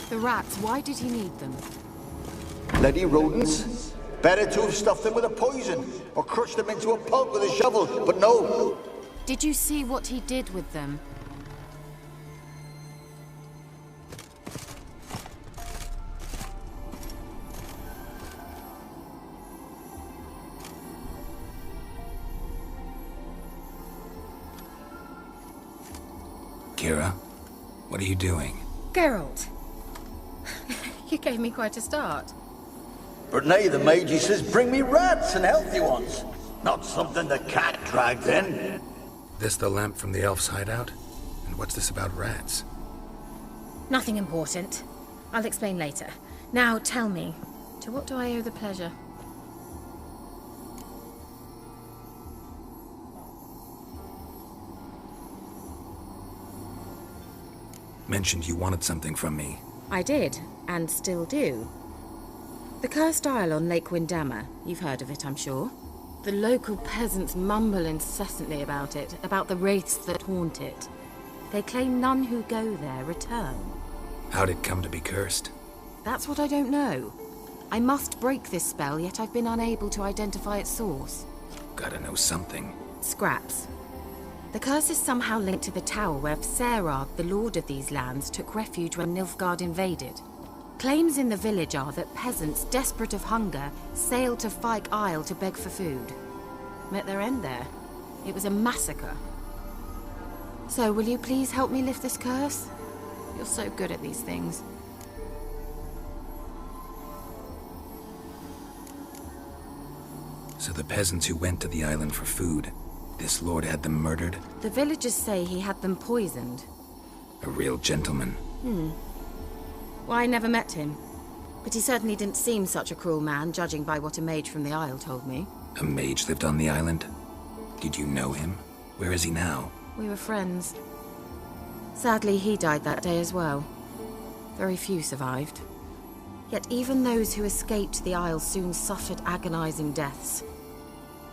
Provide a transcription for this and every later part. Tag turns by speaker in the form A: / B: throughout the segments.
A: The rats, why did he need them?
B: Bloody rodents. Better to have stuffed them with a poison, or crushed them into a pulp with a shovel, but no.
A: Did you see what he did with them?
C: Kira, what are you doing?
D: Geralt. You gave me quite a start.
B: But nay, the mage, he says, bring me rats and healthy ones. Not something the cat dragged in.
C: This the lamp from the elf's hideout? And what's this about rats?
D: Nothing important. I'll explain later. Now tell me, to what do I owe the pleasure?
C: Mentioned you wanted something from me.
D: I did, and still do. The cursed isle on Lake Windammer. You've heard of it, I'm sure.
A: The local peasants mumble incessantly about it, about the wraiths that haunt it. They claim none who go there return.
C: How'd it come to be cursed?
A: That's what I don't know. I must break this spell, yet I've been unable to identify its source.
C: Gotta know something.
A: Scraps. The curse is somehow linked to the tower where Serad, the lord of these lands, took refuge when Nilfgaard invaded. Claims in the village are that peasants, desperate of hunger, sailed to Fyke Isle to beg for food. Met their end there. It was a massacre. So, will you please help me lift this curse? You're so good at these things.
C: So the peasants who went to the island for food, this lord had them murdered?
A: The villagers say he had them poisoned.
C: A real gentleman.
A: Well, I never met him. But he certainly didn't seem such a cruel man, judging by what a mage from the Isle told me.
C: A mage lived on the island? Did you know him? Where is he now?
A: We were friends. Sadly, he died that day as well. Very few survived. Yet even those who escaped the Isle soon suffered agonizing deaths.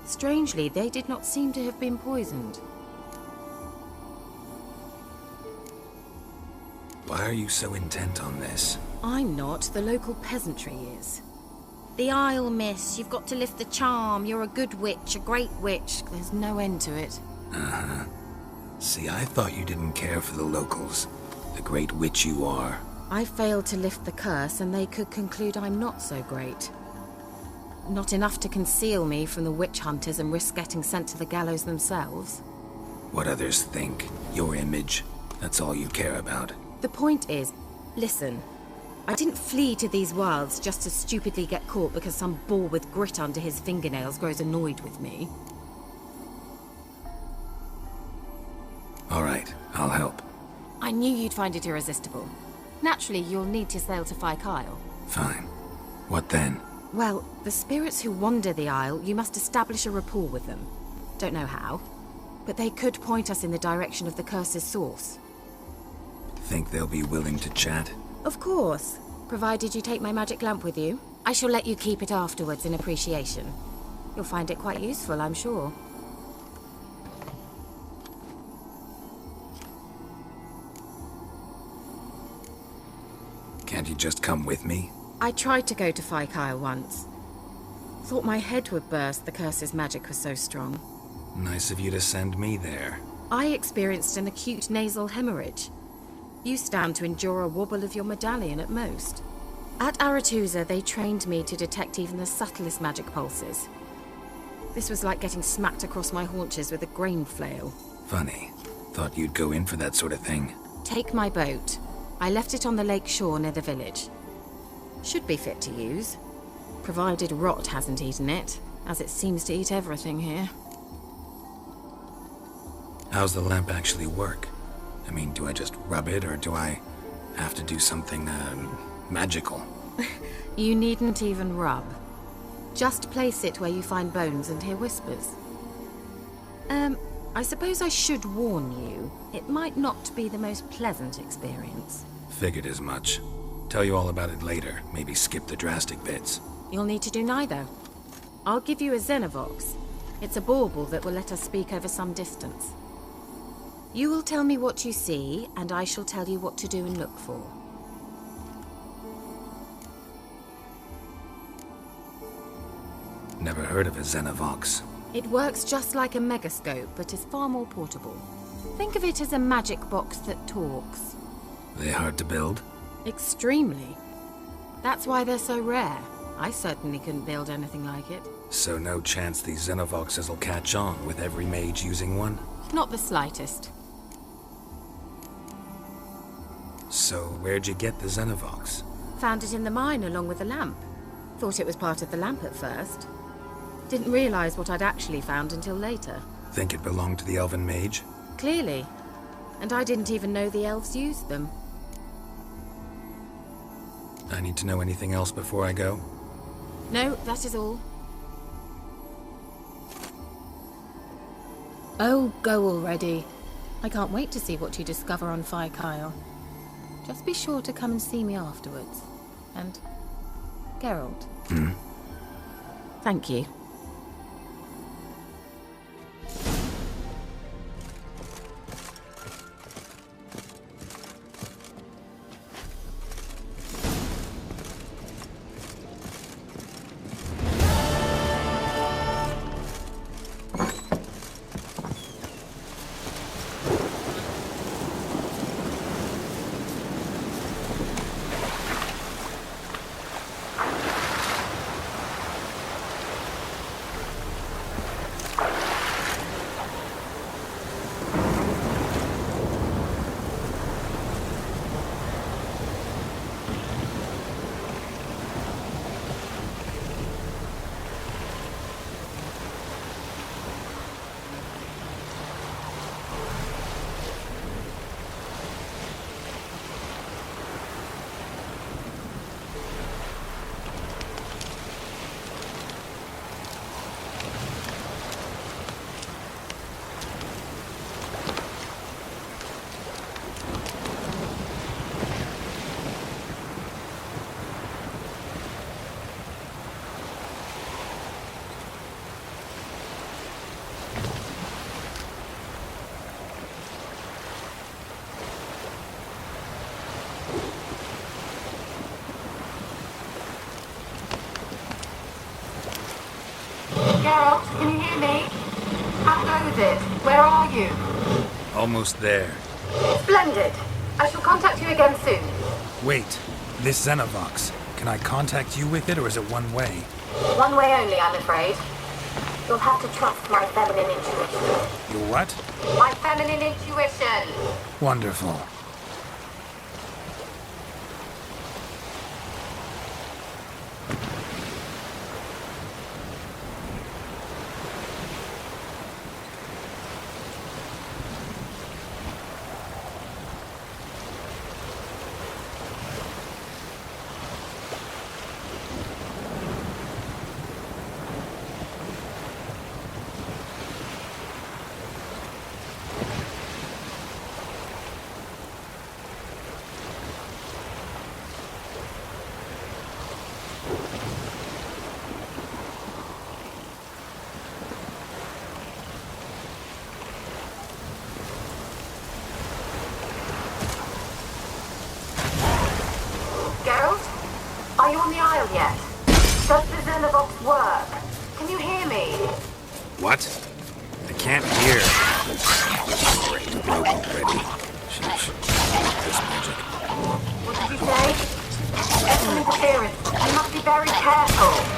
A: Strangely, they did not seem to have been poisoned.
C: Why are you so intent on this?
A: I'm not. The local peasantry is. The Isle, miss. You've got to lift the charm. You're a good witch, a great witch. There's no end to it.
C: Uh-huh. See, I thought you didn't care for the locals. The great witch you are.
A: I failed to lift the curse, and they could conclude I'm not so great. Not enough to conceal me from the witch hunters and risk getting sent to the gallows themselves.
C: What others think, your image, that's all you care about.
A: The point is, listen, I didn't flee to these wilds just to stupidly get caught because some boar with grit under his fingernails grows annoyed with me.
C: All right, I'll help.
A: I knew you'd find it irresistible. Naturally, you'll need to sail to Fyke Isle.
C: Fine. What then?
A: Well, the spirits who wander the Isle, you must establish a rapport with them. Don't know how, but they could point us in the direction of the curse's source.
C: Think they'll be willing to chat?
A: Of course, provided you take my magic lamp with you. I shall let you keep it afterwards in appreciation. You'll find it quite useful, I'm sure.
C: Can't you just come with me?
A: I tried to go to Fyke Isle once. Thought my head would burst, the curse's magic was so strong.
C: Nice of you to send me there.
A: I experienced an acute nasal hemorrhage. You stand to endure a wobble of your medallion at most. At Aretusa, they trained me to detect even the subtlest magic pulses. This was like getting smacked across my haunches with a grain flail.
C: Funny. Thought you'd go in for that sort of thing.
A: Take my boat. I left it on the lake shore near the village. Should be fit to use, provided rot hasn't eaten it, as it seems to eat everything here.
C: How's the lamp actually work? I mean, do I just rub it, or do I have to do something, magical?
A: You needn't even rub. Just place it where you find bones and hear whispers. I suppose I should warn you, it might not be the most pleasant experience.
C: Figured as much. Tell you all about it later, maybe skip the drastic bits.
A: You'll need to do neither. I'll give you a Xenovox. It's a bauble that will let us speak over some distance. You will tell me what you see, and I shall tell you what to do and look for.
C: Never heard of a Xenovox.
A: It works just like a megascope, but is far more portable. Think of it as a magic box that talks.
C: They hard to build?
A: Extremely. That's why they're so rare. I certainly couldn't build anything like it.
C: So no chance these Xenovoxes will catch on with every mage using one?
A: Not the slightest.
C: So where'd you get the Xenovox?
A: Found it in the mine along with the lamp. Thought it was part of the lamp at first. Didn't realize what I'd actually found until later.
C: Think it belonged to the elven mage?
A: Clearly. And I didn't even know the elves used them.
C: I need to know anything else before I go?
A: No, that is all.
D: Oh, go already. I can't wait to see what you discover on Fyke. Just be sure to come and see me afterwards. And Geralt.
A: Thank you.
E: Geralt, can you hear me? How goes it? Where are you?
C: Almost there.
E: Splendid. I shall contact you again soon.
C: Wait, this Xenovox. Can I contact you with it, or is it one way?
E: One way only, I'm afraid. You'll have to trust my feminine intuition.
C: Your what?
E: My feminine intuition!
C: Wonderful.
E: Geralt? Are you on the Isle yet? Does the Xenovox work? Can you hear me?
C: What? I can't hear. Great, broke already. Sheesh. This magic.
E: What did you say? There's some interference. You must be very careful.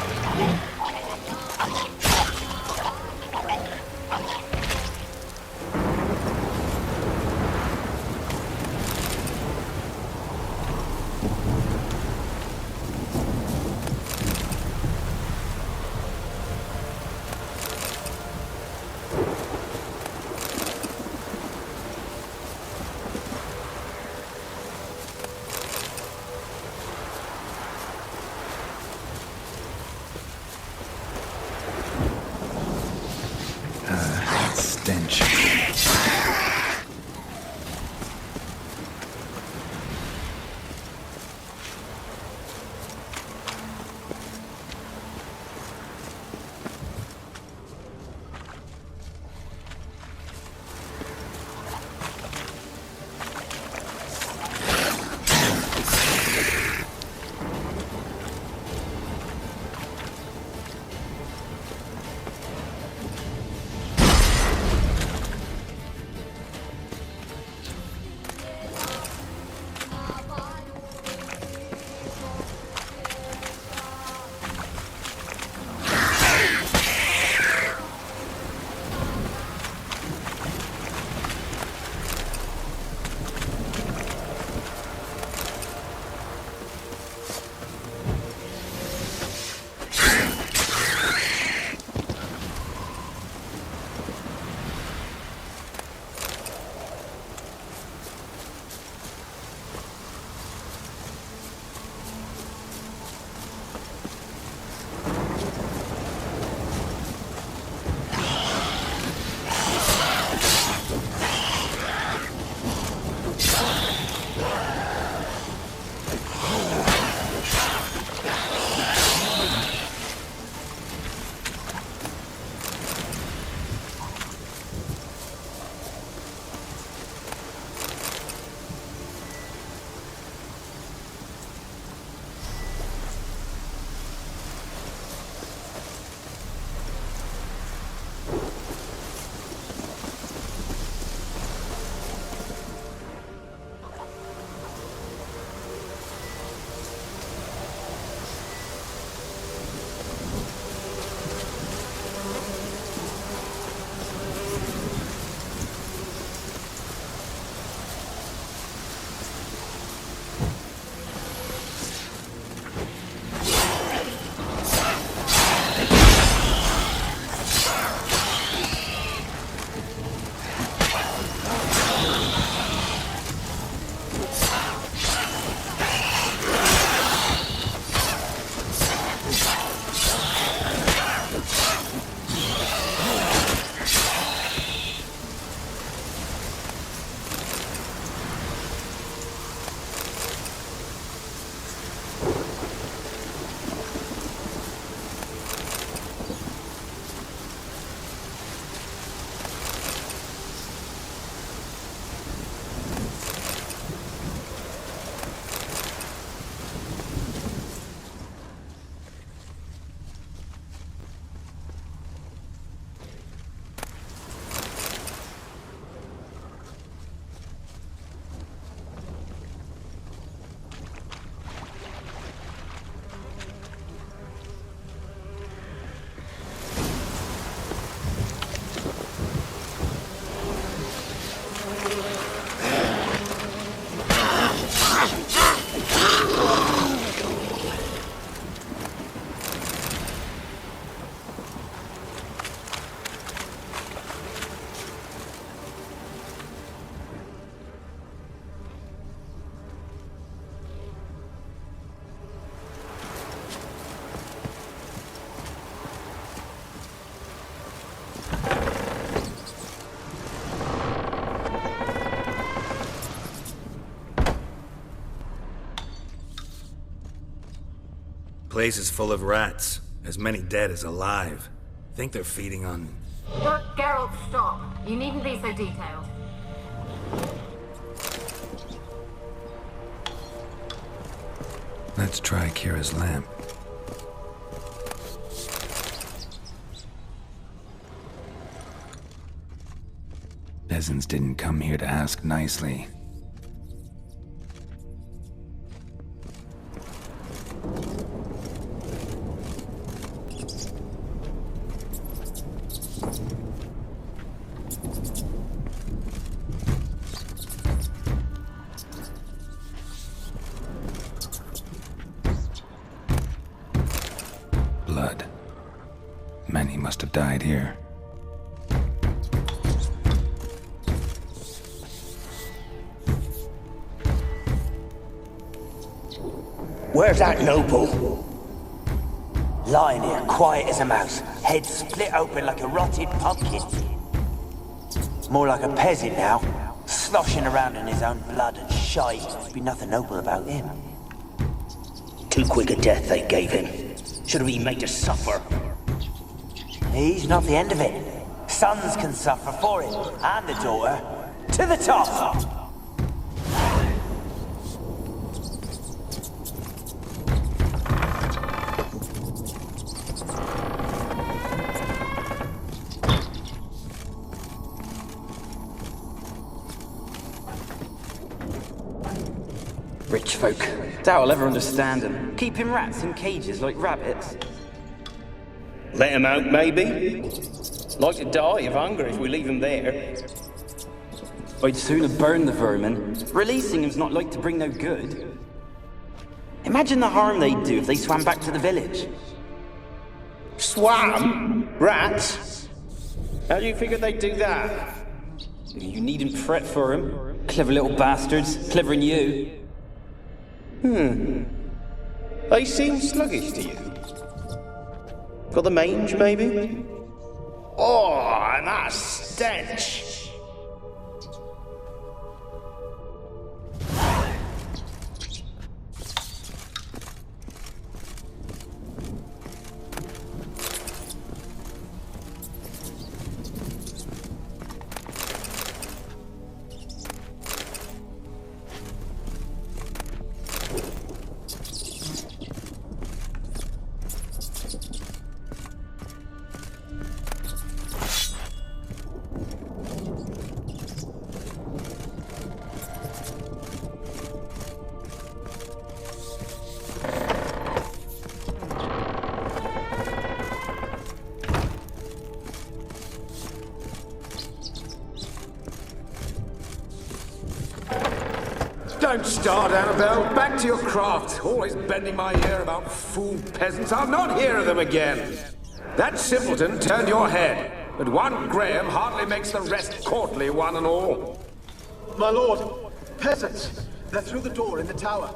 C: Place is full of rats. As many dead as alive. Think they're feeding on...
E: Look, Geralt, stop. You needn't be so detailed.
C: Let's try Kira's lamp. Peasants didn't come here to ask nicely. Blood. Many must have died here.
F: Where's that noble? Lying here, quiet as a mouse, head split open like a rotted pumpkin. More like a peasant now, sloshing around in his own blood and shite. Be nothing noble about him. Too quick a death they gave him. Should have been made to suffer. He's not the end of it. Sons can suffer for it, and the daughter. To the top!
G: Rich folk. Doubt I'll ever understand them. Keeping rats in cages like rabbits.
H: Let him out, maybe? Like to die of hunger if we leave him there.
G: I'd sooner burn the vermin. Releasing him's not like to bring no good. Imagine the harm they'd do if they swam back to the village.
H: Swam? Rats? How do you figure they'd do that?
G: You needn't fret for 'em. Clever little bastards. Clever'n you.
H: They seem sluggish to you. Got the mange, maybe? Oh, and that stench!
I: Don't start, Annabelle. Back to your craft. Always bending my ear about fool peasants. I'll not hear of them again. That simpleton turned your head, but one Graham hardly makes the rest courtly, one and all.
B: My lord, peasants. They're through the door in the tower.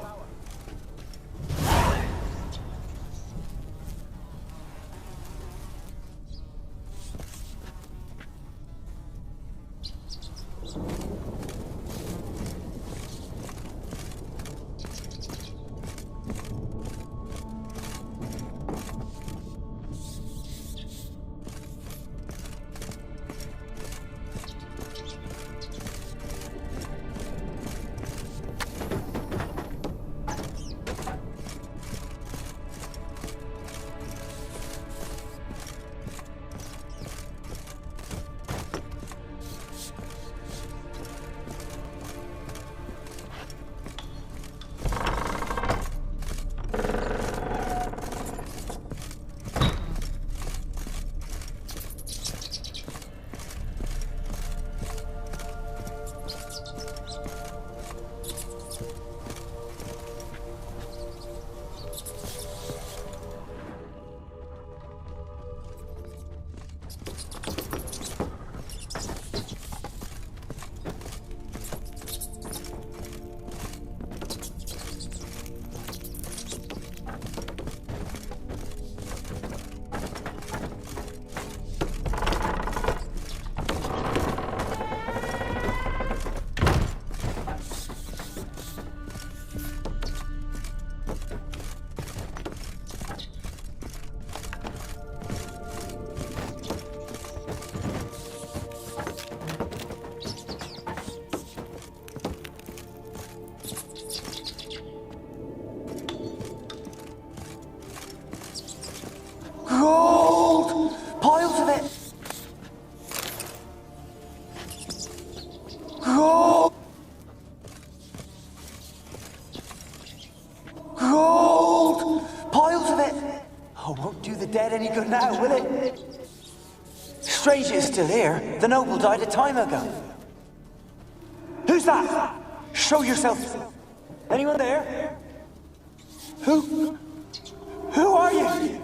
F: now, will it? Strange it's still here. The noble died a time ago. Who's that? Show yourself. Anyone there? Who are you?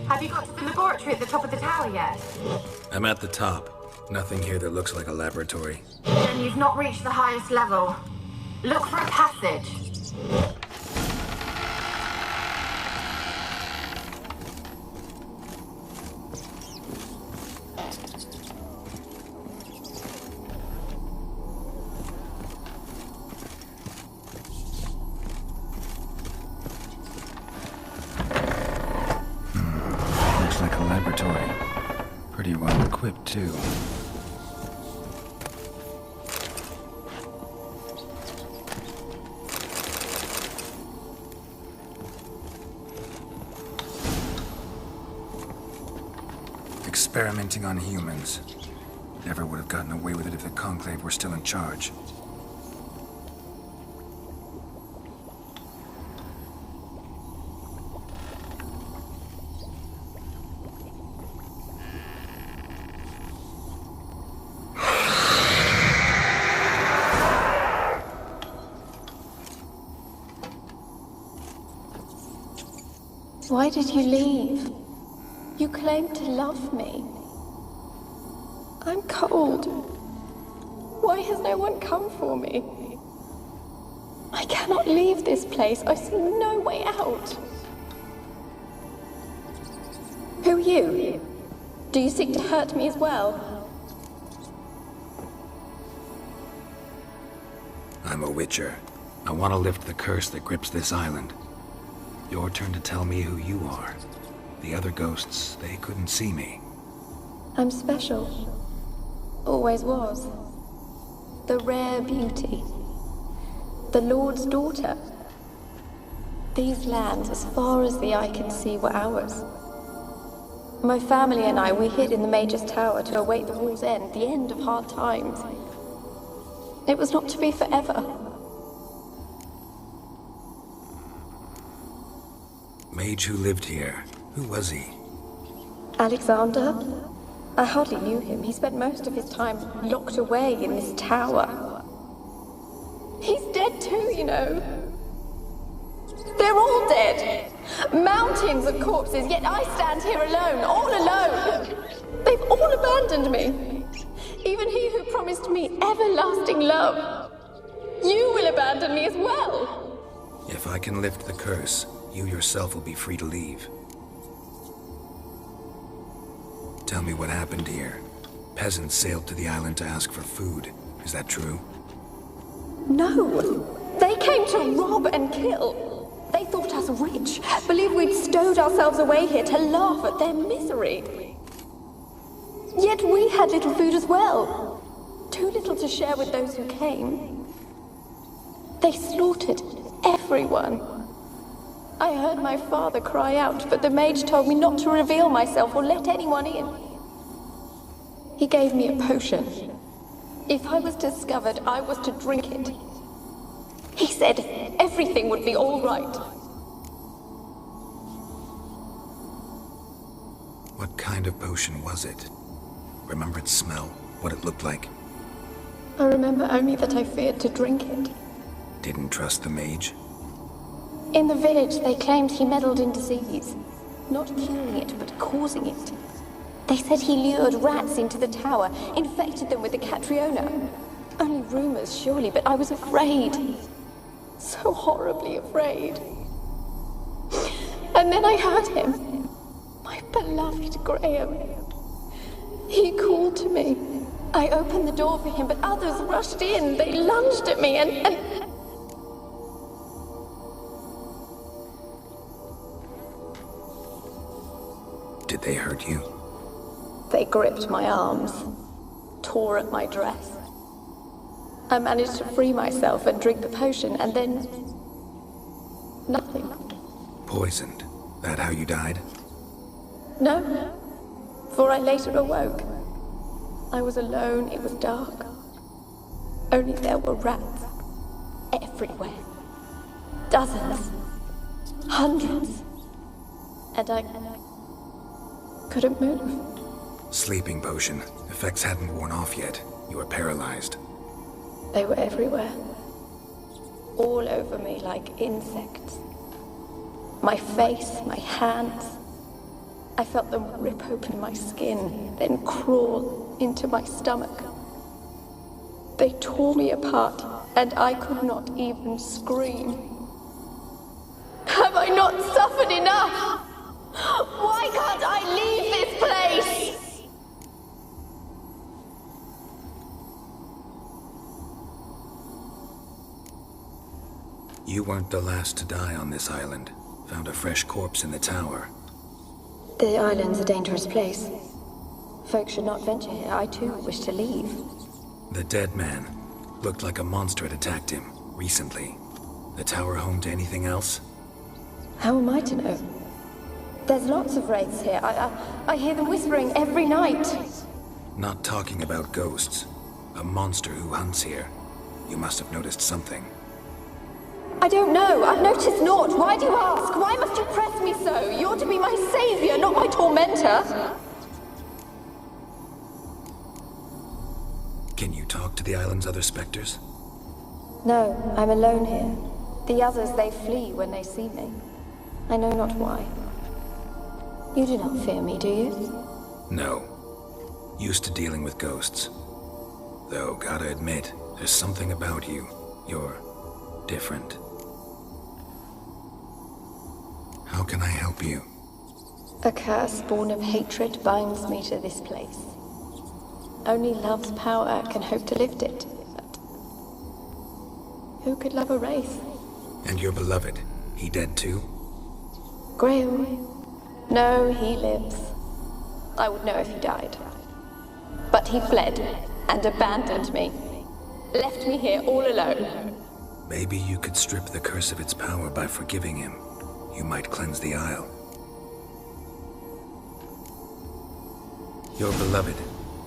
E: Have you got to the laboratory at the top of the tower yet?
C: I'm at the top. Nothing here that looks like a laboratory.
E: Then you've not reached the highest level. Look for a passage.
C: Looks like a laboratory. Pretty well equipped, too. Experimenting on humans. Never would have gotten away with it if the Conclave were still in charge.
J: Why did you leave? You claimed to love me. I'm cold. Why has no one come for me? I cannot leave this place. I see no way out. Who are you? Do you seek to hurt me as well?
C: I'm a Witcher. I want to lift the curse that grips this island. Your turn to tell me who you are. The other ghosts, they couldn't see me.
J: I'm special. Always was. The rare beauty. The Lord's daughter. These lands, as far as the eye can see, were ours. My family and I, we hid in the Mage's Tower to await the war's end, the end of hard times. It was not to be forever.
C: Mage who lived here. Who was he?
J: Alexander? I hardly knew him. He spent most of his time locked away in this tower. He's dead too, you know. They're all dead. Mountains of corpses, yet I stand here alone, all alone. They've all abandoned me. Even he who promised me everlasting love. You will abandon me as well.
C: If I can lift the curse, you yourself will be free to leave. Tell me what happened here. Peasants sailed to the island to ask for food. Is that true?
J: No. They came to rob and kill. They thought us rich, believed we'd stowed ourselves away here to laugh at their misery. Yet we had little food as well. Too little to share with those who came. They slaughtered everyone. I heard my father cry out, but the mage told me not to reveal myself or let anyone in. He gave me a potion. If I was discovered, I was to drink it. He said everything would be all right.
C: What kind of potion was it? Remember its smell? What it looked like?
J: I remember only that I feared to drink it.
C: Didn't trust the mage?
J: In the village, they claimed he meddled in disease. Not curing it, but causing it. They said he lured rats into the tower, infected them with the Catriona. Only rumors, surely, but I was afraid. so horribly afraid. And then I heard him, my beloved Graham. He called to me. I opened the door for him, but others rushed in. They lunged at me and...
C: Did they hurt you?
J: They gripped my arms, tore at my dress. I managed to free myself and drink the potion, and then... nothing.
C: Poisoned? That how you died?
J: No, for I later awoke. I was alone, it was dark. Only there were rats everywhere. Dozens. Hundreds. And I couldn't move.
C: Sleeping potion. Effects hadn't worn off yet. You were paralyzed.
J: They were everywhere. All over me like insects. My face, my hands. I felt them rip open my skin, then crawl into my stomach. They tore me apart, and I could not even scream. Have I not suffered enough? Why can't I leave this place?
C: You weren't the last to die on this island. Found a fresh corpse in the tower.
J: The island's a dangerous place. Folk should not venture here. I too wish to leave.
C: The dead man. Looked like a monster had attacked him, recently. The tower home to anything else?
J: How am I to know? There's lots of wraiths here. I hear them whispering every night.
C: Not talking about ghosts. A monster who hunts here. You must have noticed something.
J: I don't know. I've noticed naught. Why do you ask? Why must you press me so? You're to be my savior, not my tormentor.
C: Can you talk to the island's other specters?
J: No, I'm alone here. The others, they flee when they see me. I know not why. You do not fear me, do you?
C: No. Used to dealing with ghosts. Though, gotta admit, there's something about you. You're different. How can I help you?
J: A curse born of hatred binds me to this place. Only love's power can hope to lift it. But who could love a wraith?
C: And your beloved, he dead too?
J: Graham? No, he lives. I would know if he died. But he fled and abandoned me. Left me here all alone.
C: Maybe you could strip the curse of its power by forgiving him. You might cleanse the Isle. Your beloved,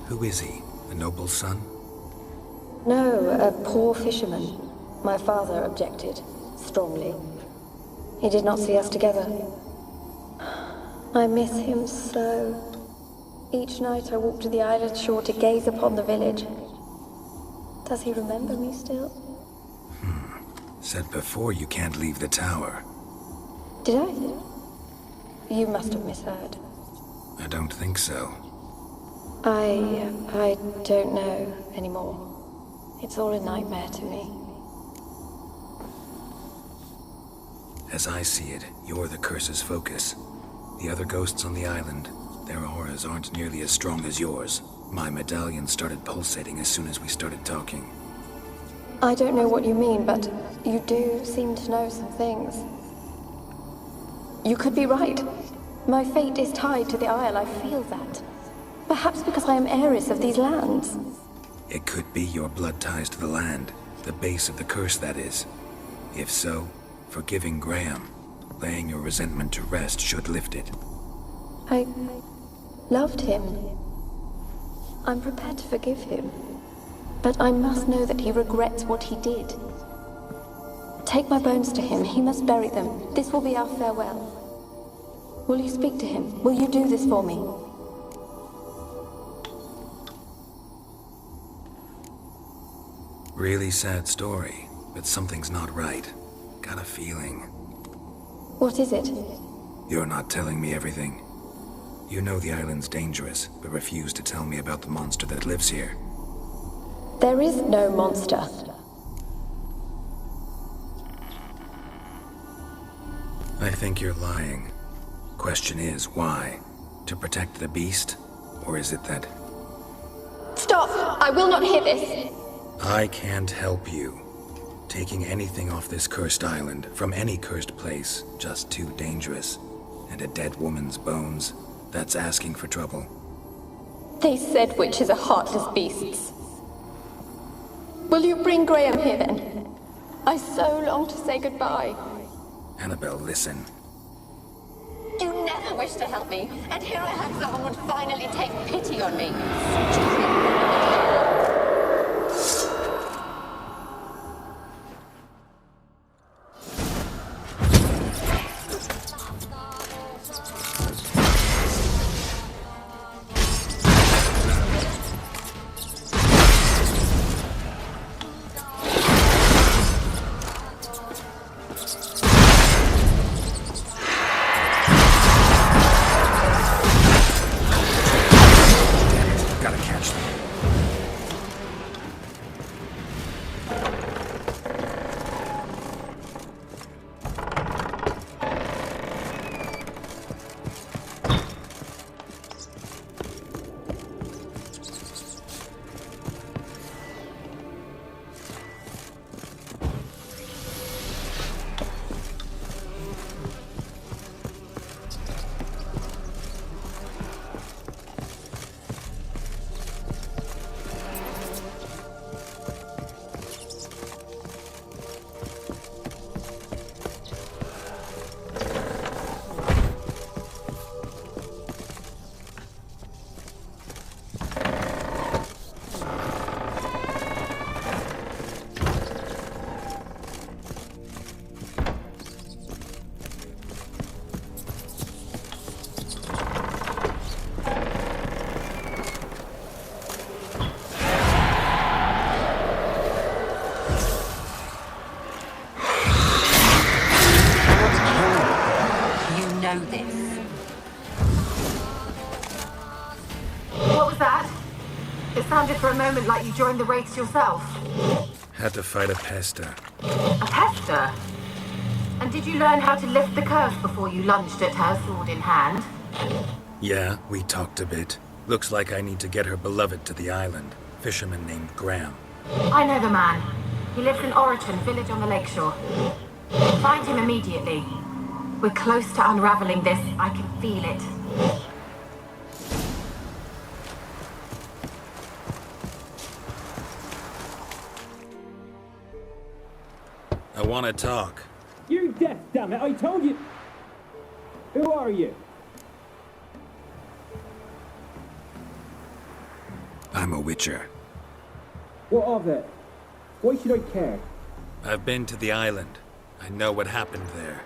C: who is he? A noble son?
J: No, a poor fisherman. My father objected, strongly. He did not see us together. I miss him so. Each night I walk to the island shore to gaze upon the village. Does he remember me still?
C: Said before you can't leave the tower.
J: Did I? You must have misheard.
C: I don't think so.
J: I don't know anymore. It's all a nightmare to me.
C: As I see it, you're the curse's focus. The other ghosts on the island, their auras aren't nearly as strong as yours. My medallion started pulsating as soon as we started talking.
J: I don't know what you mean, but you do seem to know some things. You could be right. My fate is tied to the Isle, I feel that. Perhaps because I am heiress of these lands.
C: It could be your blood ties to the land, the base of the curse, that is. If so, forgiving Graham, laying your resentment to rest should lift it.
J: I loved him. I'm prepared to forgive him. But I must know that he regrets what he did. Take my bones to him. He must bury them. This will be our farewell. Will you speak to him? Will you do this for me?
C: Really sad story, but something's not right. Got a feeling.
J: What is it?
C: You're not telling me everything. You know the island's dangerous, but refuse to tell me about the monster that lives here.
J: There is no monster.
C: I think you're lying. Question is, why? To protect the beast? Or is it that...
J: Stop! I will not hear this!
C: I can't help you. Taking anything off this cursed island, from any cursed place, just too dangerous. And a dead woman's bones, that's asking for trouble.
J: They said witches are heartless beasts. Will you bring Graham here then? I so long to say goodbye.
C: Annabelle, listen.
J: You never wished to help me, and here I have someone would finally take pity on me.
E: For a moment like you joined the race yourself.
C: Had to fight a pester.
E: A pester? And did you learn how to lift the curse before you lunged at her, sword in hand?
C: Yeah, we talked a bit. Looks like I need to get her beloved to the island. Fisherman named Graham.
E: I know the man. He lives in Oriton, village on the lakeshore. Find him immediately. We're close to unraveling this. I can feel it.
C: I want to talk.
K: You're deaf, damn it! I told you! Who are you?
C: I'm a witcher.
K: What of it? Why should I care?
C: I've been to the island. I know what happened there.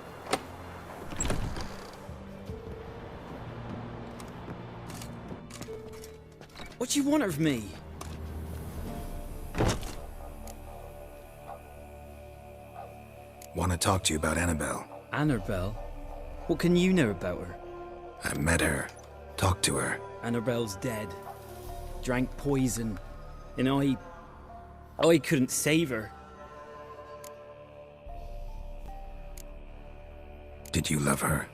G: What do you want of me?
C: Want to talk to you about Annabelle.
G: Annabelle? What can you know about her?
C: I met her. Talked to her.
G: Annabelle's dead. Drank poison. And I couldn't save her.
C: Did you love her?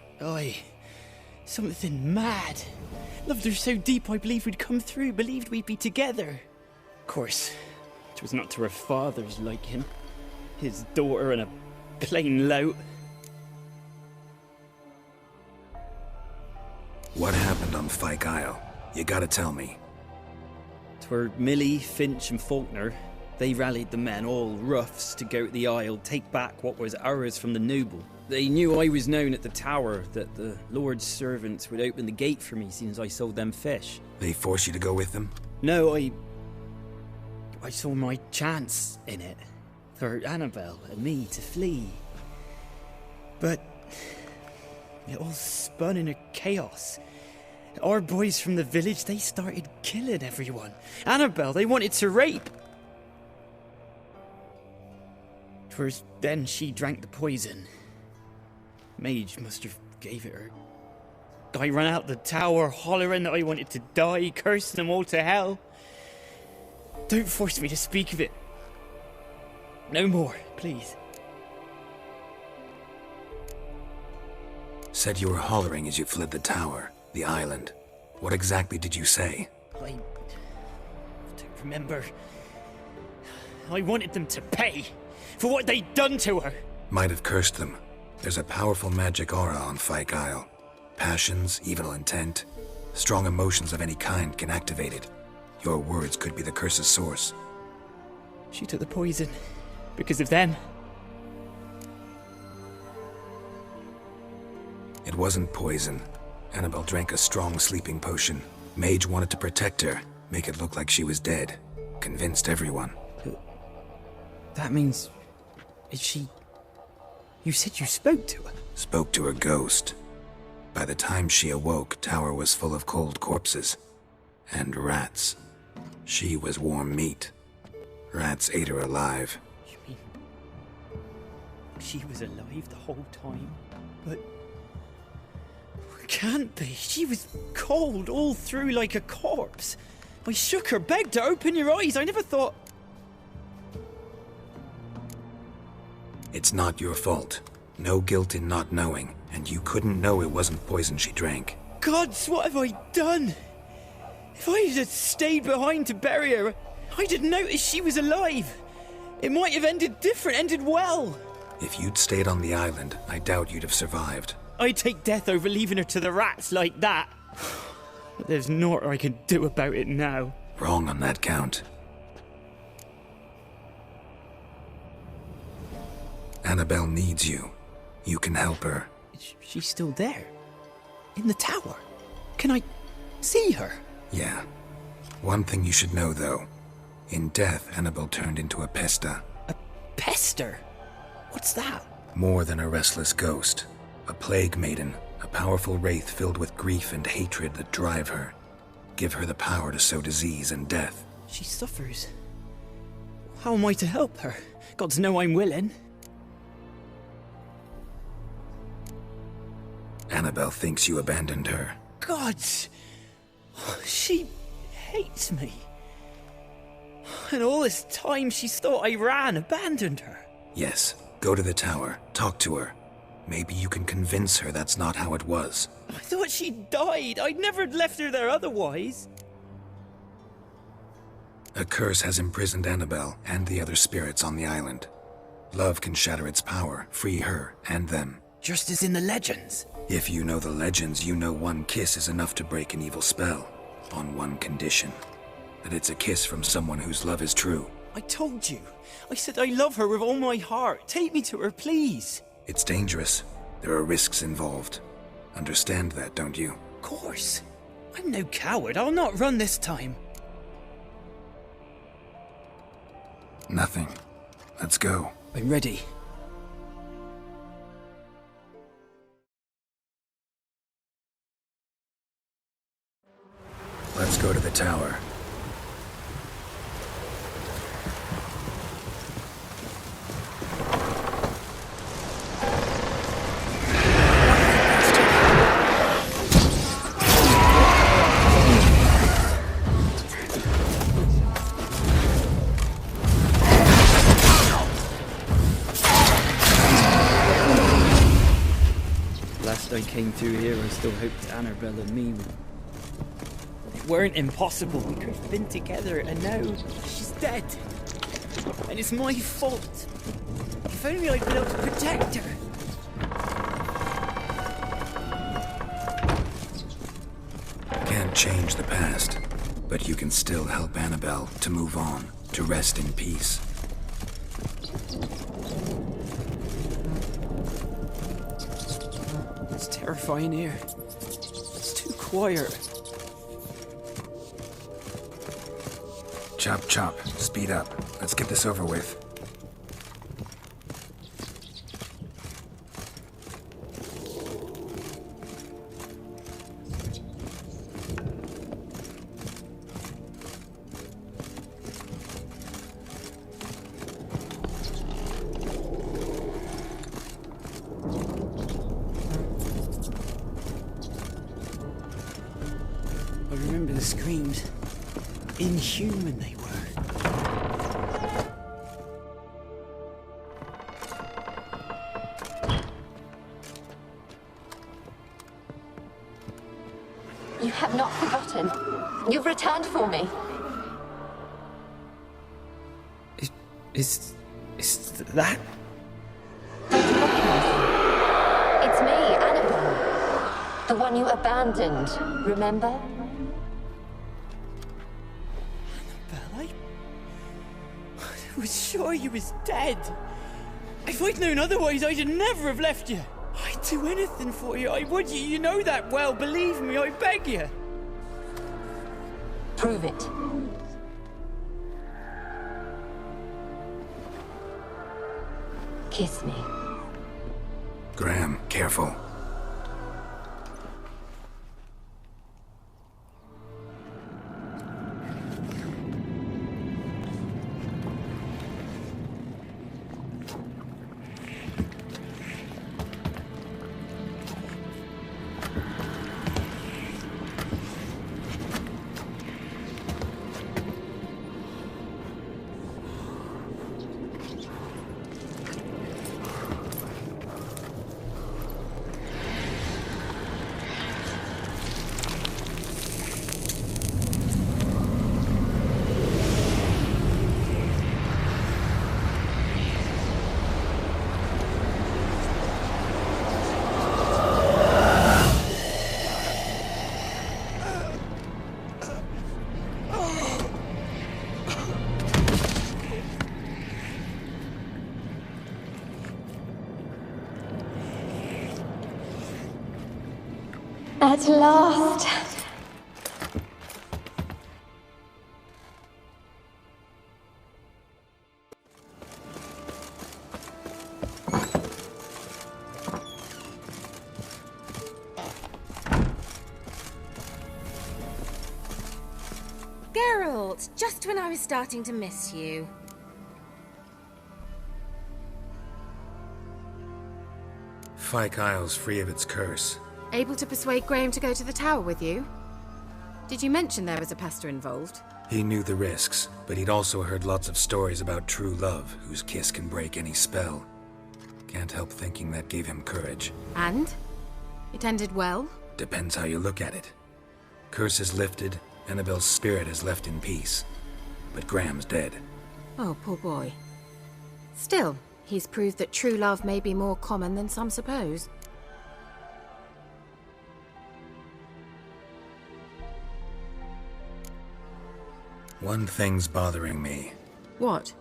G: Something mad. Loved her so deep I believed we'd come through, believed we'd be together. Of course, it was not to her father's liking. His daughter and a plain lout.
C: What happened on Fyke Isle? You gotta tell me.
G: 'Twere Millie, Finch and Faulkner. They rallied the men, all roughs, to go to the Isle, take back what was ours from the noble. They knew I was known at the tower, that the Lord's servants would open the gate for me since I sold them fish.
C: They forced you to go with them?
G: No, I saw my chance in it. For Annabelle and me to flee. But it all spun in a chaos. Our boys from the village, they started killing everyone. Annabelle, they wanted to rape. 'Twas then she drank the poison. Mage must have gave it her. I ran out the tower hollering that I wanted to die, cursing them all to hell. Don't force me to speak of it. No more, please.
C: Said you were hollering as you fled the tower, the island. What exactly did you say?
G: I don't remember. I wanted them to pay for what they'd done to her.
C: Might have cursed them. There's a powerful magic aura on Fyke Isle. Passions, evil intent, strong emotions of any kind can activate it. Your words could be the curse's source.
G: She took the poison because of them.
C: It wasn't poison. Annabelle drank a strong sleeping potion. Mage wanted to protect her, make it look like she was dead. Convinced everyone.
G: That means... is she... You said you spoke to her?
C: Spoke to her ghost. By the time she awoke, Tower was full of cold corpses. And rats. She was warm meat. Rats ate her alive.
G: You mean... she was alive the whole time? But... can't be. She was cold all through like a corpse. I shook her, begged her, open your eyes. I never thought...
C: It's not your fault. No guilt in not knowing, and you couldn't know it wasn't poison she drank.
G: Gods, what have I done? If I had stayed behind to bury her, I'd have noticed she was alive. It might have ended different, ended well.
C: If you'd stayed on the island, I doubt you'd have survived.
G: I'd take death over leaving her to the rats like that. But there's naught I can do about it now.
C: Wrong on that count. Annabelle needs you. You can help her.
G: She's still there? In the tower? Can I see her?
C: Yeah. One thing you should know, though. In death, Annabelle turned into a pesta.
G: A pester? What's that?
C: More than a restless ghost. A plague maiden. A powerful wraith filled with grief and hatred that drive her. Give her the power to sow disease and death.
G: She suffers. How am I to help her? Gods know I'm willing.
C: Annabelle thinks you abandoned her.
G: Gods! She hates me. And all this time she's thought I abandoned her.
C: Yes, go to the tower, talk to her. Maybe you can convince her that's not how it was.
G: I thought she died. I'd never left her there otherwise.
C: A curse has imprisoned Annabelle and the other spirits on the island. Love can shatter its power, free her and them.
G: Just as in the legends.
C: If you know the legends, you know one kiss is enough to break an evil spell. On one condition. That it's a kiss from someone whose love is true.
G: I told you. I said I love her with all my heart. Take me to her, please.
C: It's dangerous. There are risks involved. Understand that, don't you?
G: Of course. I'm no coward. I'll not run this time.
C: Nothing. Let's go.
G: I'm ready.
C: Let's go to the tower.
G: Last I came through here, I still hoped Annabelle and me weren't impossible. We could have been together, and now she's dead. And it's my fault. If only I'd been able to protect her.
C: Can't change the past, but you can still help Annabelle to move on, to rest in peace.
G: It's terrifying here. It's too quiet.
C: Chop, chop. Speed up. Let's get this over with.
G: I remember the screams. Inhuman they were.
J: have not forgotten. You've returned for me.
G: Is that?
J: It's me, Annabelle. The one you abandoned, remember?
G: Annabelle, I was sure you was dead. If I'd known otherwise, I'd never have left you. I'd do anything for you, I would. You know that well, believe me, I beg you.
J: Prove it. Kiss me.
C: Graham, careful.
J: At last.
A: Geralt, just when I was starting to miss you.
C: Fyke Isle's free of its curse.
A: Able to persuade Graham to go to the tower with you? Did you mention there was a pester involved?
C: He knew the risks, but he'd also heard lots of stories about true love, whose kiss can break any spell. Can't help thinking that gave him courage.
A: And? It ended well?
C: Depends how you look at it. Curse is lifted, Annabelle's spirit is left in peace. But Graham's dead.
A: Oh, poor boy. Still, he's proved that true love may be more common than some suppose.
C: One thing's bothering me.
A: What?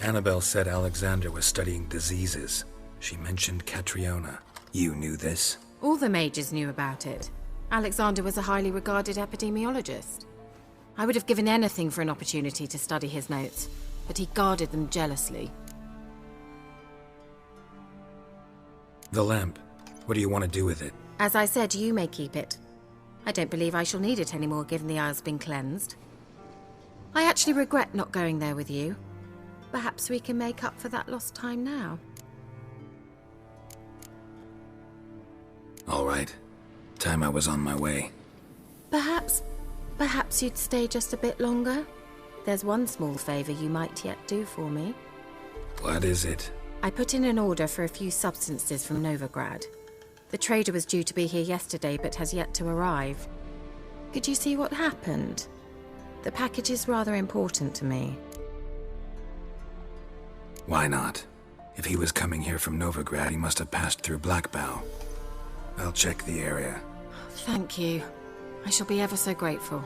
C: Annabelle said Alexander was studying diseases. She mentioned Catriona. You knew this?
A: All the mages knew about it. Alexander was a highly regarded epidemiologist. I would have given anything for an opportunity to study his notes, but he guarded them jealously.
C: The lamp. What do you want to do with it?
A: As I said, you may keep it. I don't believe I shall need it anymore, given the Isle's been cleansed. I actually regret not going there with you. Perhaps we can make up for that lost time now.
C: All right. Time I was on my way.
A: Perhaps you'd stay just a bit longer? There's one small favor you might yet do for me.
C: What is it?
A: I put in an order for a few substances from Novigrad. The trader was due to be here yesterday, but has yet to arrive. Could you see what happened? The package is rather important to me.
C: Why not? If he was coming here from Novigrad, he must have passed through Blackbow. I'll check the area.
A: Thank you. I shall be ever so grateful.